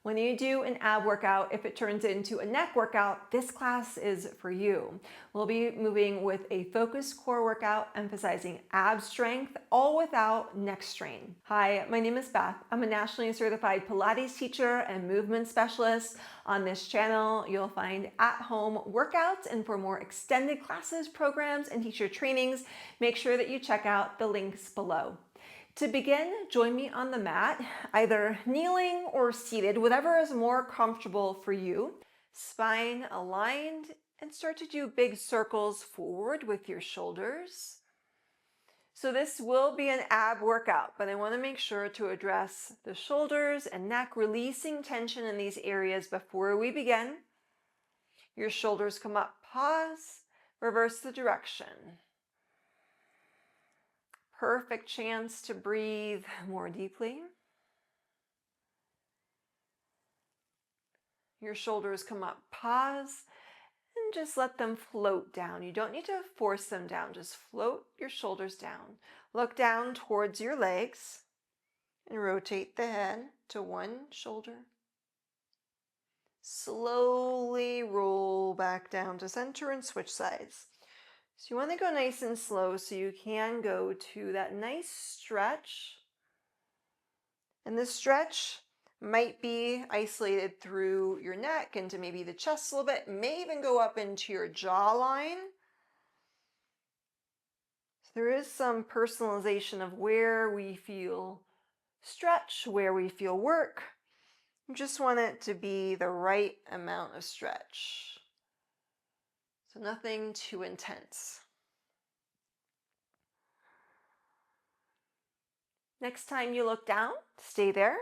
When you do an ab workout, if it turns into a neck workout, this class is for you. We'll be moving with a focused core workout emphasizing ab strength, all without neck strain. Hi, my name is Beth. I'm a nationally certified Pilates teacher and movement specialist. On this channel, you'll find at-home workouts, and for more extended classes, programs, and teacher trainings, make sure that you check out the links below. To begin, join me on the mat, either kneeling or seated, whatever is more comfortable for you. Spine aligned, and start to do big circles forward with your shoulders. So this will be an ab workout, but I want to make sure to address the shoulders and neck, releasing tension in these areas before we begin. Your shoulders come up, pause, reverse the direction. Perfect chance to breathe more deeply. Your shoulders come up, pause, and just let them float down. You don't need to force them down, just float your shoulders down. Look down towards your legs and rotate the head to one shoulder. Slowly roll back down to center and switch sides. So you want to go nice and slow so you can go to that nice stretch. And this stretch might be isolated through your neck into maybe the chest a little bit, may even go up into your jawline. So there is some personalization of where we feel stretch, where we feel work. You just want it to be the right amount of stretch. So nothing too intense. Next time you look down, stay there.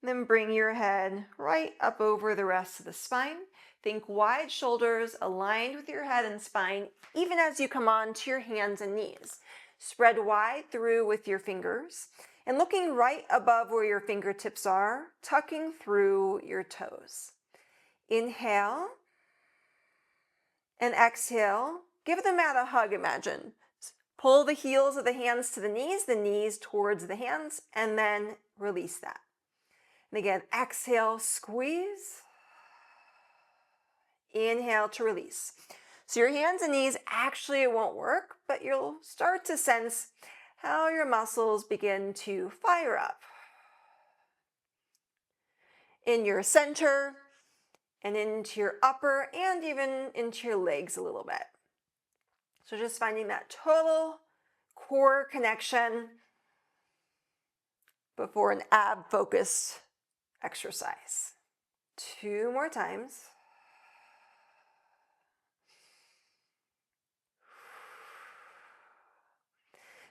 Then bring your head right up over the rest of the spine. Think wide shoulders aligned with your head and spine, even as you come on to your hands and knees. Spread wide through with your fingers and looking right above where your fingertips are, tucking through your toes. Inhale and exhale. Give the mat a hug, imagine. Pull the heels of the hands to the knees towards the hands, and then release that. And again, exhale, squeeze. Inhale to release. So your hands and knees, actually it won't work, but you'll start to sense how your muscles begin to fire up in your center and into your upper and even into your legs a little bit. So just finding that total core connection before an ab-focused exercise. 2 more times.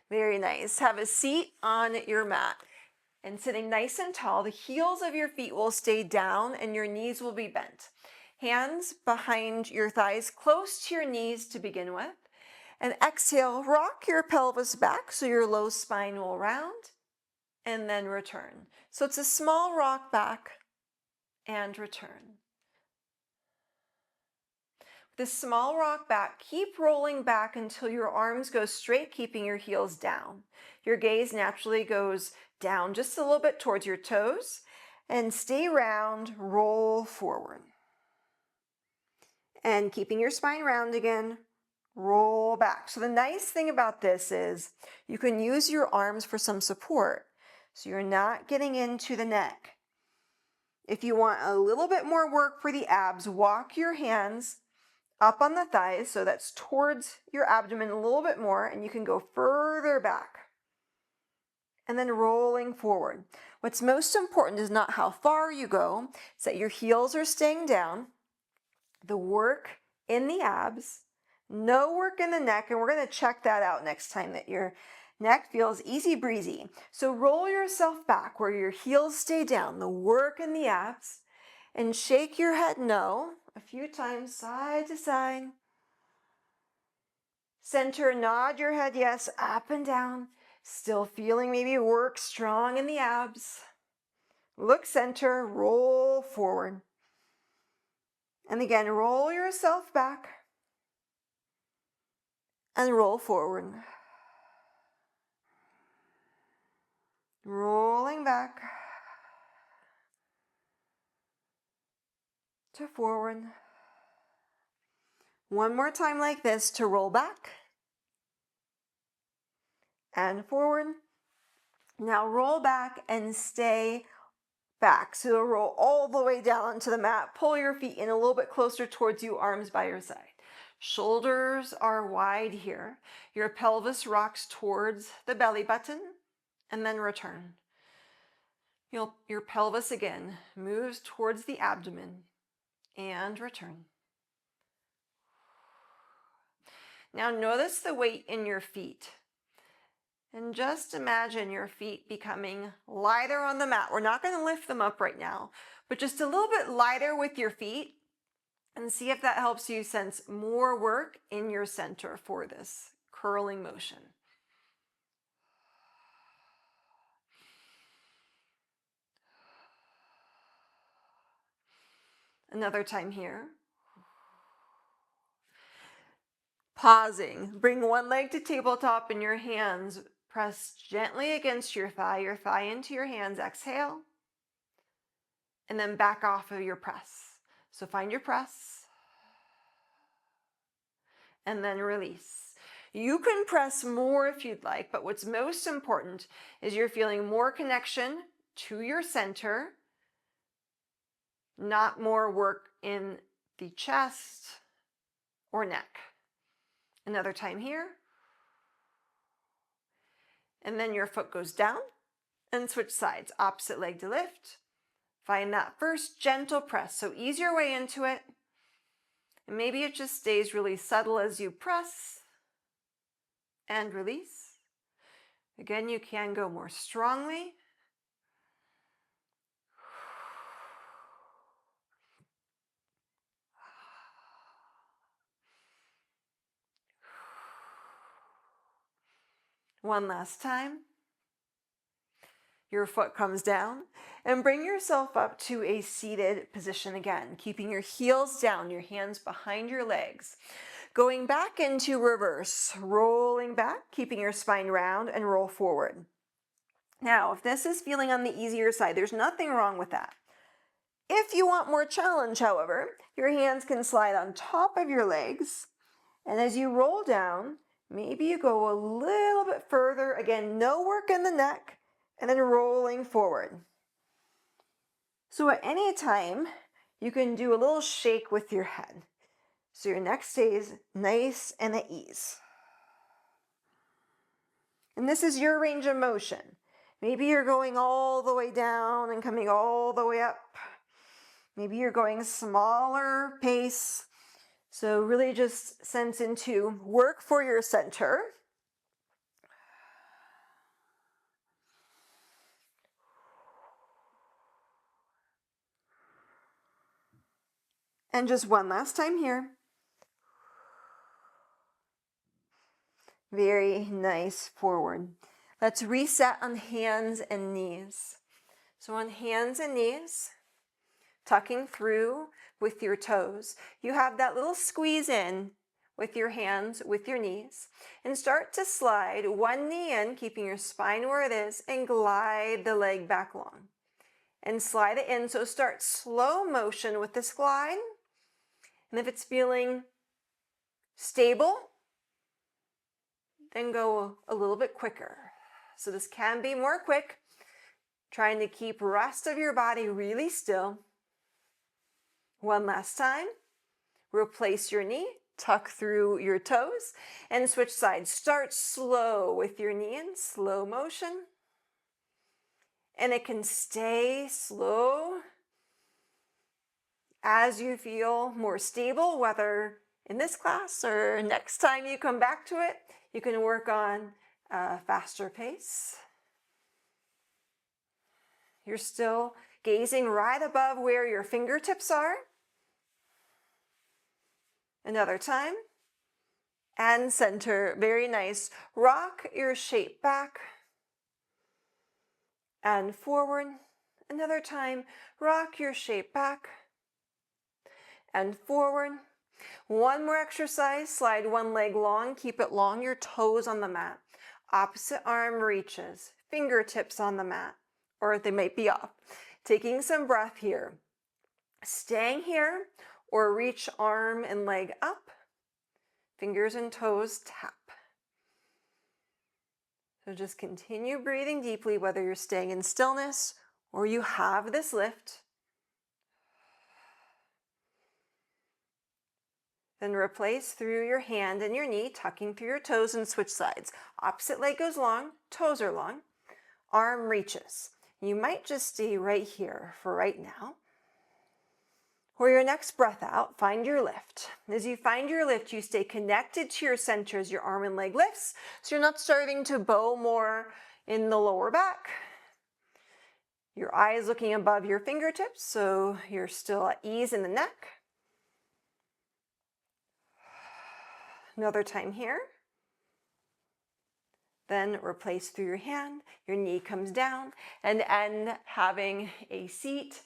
Very nice. Have a seat on your mat. And sitting nice and tall, the heels of your feet will stay down and your knees will be bent. Hands behind your thighs, close to your knees to begin with. And exhale, rock your pelvis back so your low spine will round. And then return. So it's a small rock back and return. This small rock back, keep rolling back until your arms go straight, keeping your heels down. Your gaze naturally goes down just a little bit towards your toes, and stay round, roll forward. And keeping your spine round again, roll back. So the nice thing about this is you can use your arms for some support, so you're not getting into the neck. If you want a little bit more work for the abs, walk your hands up on the thighs, so that's towards your abdomen a little bit more, and you can go further back. And then rolling forward. What's most important is not how far you go, it's that your heels are staying down, the work in the abs, no work in the neck, and we're going to check that out next time, that your neck feels easy breezy. So roll yourself back where your heels stay down, the work in the abs, and shake your head no a few times, side to side. Center, nod your head yes, up and down. Still feeling maybe work strong in the abs. Look center, roll forward. And again, roll yourself back and roll forward. Rolling back. to forward. One more time like this to roll back and forward. Now roll back and stay back. So roll all the way down onto the mat. Pull your feet in a little bit closer towards you, arms by your side. Shoulders are wide here. Your pelvis rocks towards the belly button and then return. Your pelvis again moves towards the abdomen and return. Now notice the weight in your feet. And just imagine your feet becoming lighter on the mat. We're not going to lift them up right now, but just a little bit lighter with your feet, and see if that helps you sense more work in your center for this curling motion. Another time here. Pausing. Bring one leg to tabletop and your hands press gently against your thigh into your hands. Exhale. And then back off of your press. So find your press. And then release. You can press more if you'd like, but what's most important is you're feeling more connection to your center, not more work in the chest or neck. Another time here. And then your foot goes down and switch sides. Opposite leg to lift. Find that first gentle press. So ease your way into it. And maybe it just stays really subtle as you press and release. Again, you can go more strongly. One last time. Your foot comes down and bring yourself up to a seated position again, keeping your heels down, your hands behind your legs. Going back into reverse, rolling back, keeping your spine round and roll forward. Now, if this is feeling on the easier side, there's nothing wrong with that. If you want more challenge, however, your hands can slide on top of your legs. And as you roll down, maybe you go a little bit further. Again, no work in the neck. And then rolling forward. So at any time, you can do a little shake with your head. So your neck stays nice and at ease. And this is your range of motion. Maybe you're going all the way down and coming all the way up. Maybe you're going smaller pace. So really just sense into work for your center. And just one last time here. Very nice forward. Let's reset on hands and knees. So on hands and knees, tucking through with your toes. You have that little squeeze in with your hands, with your knees, and start to slide one knee in, keeping your spine where it is, and glide the leg back long. And slide it in. So start slow motion with this glide. And if it's feeling stable, then go a little bit quicker. So this can be more quick, trying to keep rest of your body really still. One last time. Replace your knee, tuck through your toes, and switch sides. Start slow with your knee in slow motion. And it can stay slow as you feel more stable, whether in this class or next time you come back to it. You can work on a faster pace. You're still gazing right above where your fingertips are. Another time. And center. Very nice. Rock your shape back and forward. Another time. Rock your shape back and forward. One more exercise. Slide one leg long. Keep it long. Your toes on the mat. Opposite arm reaches. Fingertips on the mat. Or they might be off. Taking some breath here. Staying here, or reach arm and leg up, fingers and toes tap. So just continue breathing deeply, whether you're staying in stillness or you have this lift. Then replace through your hand and your knee, tucking through your toes and switch sides. Opposite leg goes long, toes are long, arm reaches. You might just stay right here for right now. For your next breath out, find your lift. As you find your lift, you stay connected to your center as your arm and leg lifts, so you're not starting to bow more in the lower back. Your eyes looking above your fingertips, so you're still at ease in the neck. Another time here. Then replace through your hand, your knee comes down, and end having a seat,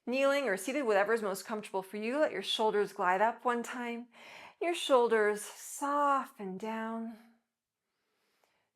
kneeling or seated, whatever is most comfortable for you. Let your shoulders glide up one time. Your shoulders soften down.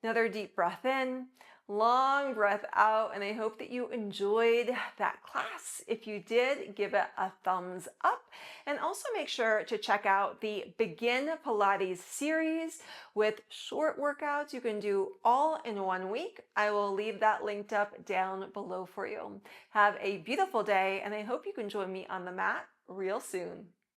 Another deep breath in, long breath out, and I hope that you enjoyed that class. If you did, give it a thumbs up, and also make sure to check out the Begin Pilates series with short workouts you can do all in 1 week. I will leave that linked up down below for you. Have a beautiful day, and I hope you can join me on the mat real soon.